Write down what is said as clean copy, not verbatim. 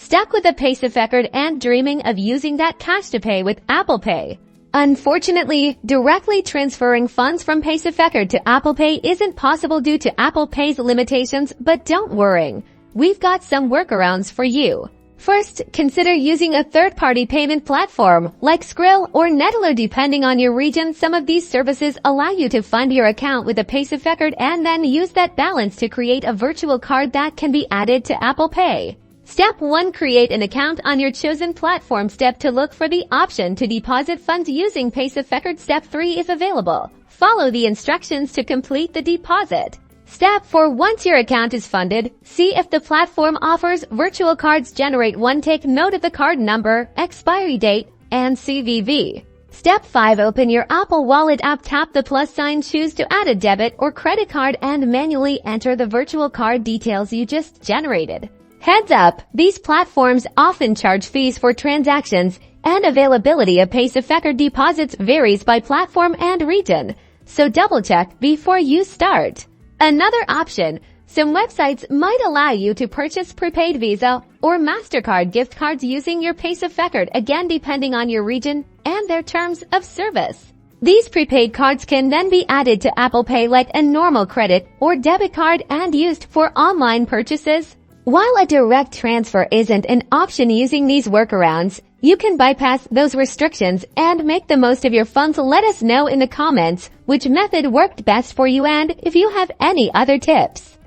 Stuck with a Paysafecard and dreaming of using that cash to pay with Apple Pay? Unfortunately, directly transferring funds from Paysafecard to Apple Pay isn't possible due to Apple Pay's limitations, but don't worry. We've got some workarounds for you. First, consider using a third-party payment platform like Skrill or Nettler. Depending on your region, some of these services allow you to fund your account with a Paysafecard and then use that balance to create a virtual card that can be added to Apple Pay. Step 1. Create an account on your chosen platform. Step 2. Look for the option to deposit funds using Paysafecard. Step 3 is available. Follow the instructions to complete the deposit. Step 4. Once your account is funded, see if the platform offers virtual cards. Generate one. Take note of the card number, expiry date, and CVV. Step 5. Open your Apple Wallet app. Tap the plus sign. Choose to add a debit or credit card and manually enter the virtual card details you just generated. Heads up, these platforms often charge fees for transactions, and availability of Paysafecard deposits varies by platform and region, so double-check before you start. Another option, some websites might allow you to purchase prepaid Visa or Mastercard gift cards using your Paysafecard, again depending on your region and their terms of service. These prepaid cards can then be added to Apple Pay like a normal credit or debit card and used for online purchases. While a direct transfer isn't an option using these workarounds, you can bypass those restrictions and make the most of your funds. Let us know in the comments which method worked best for you and if you have any other tips.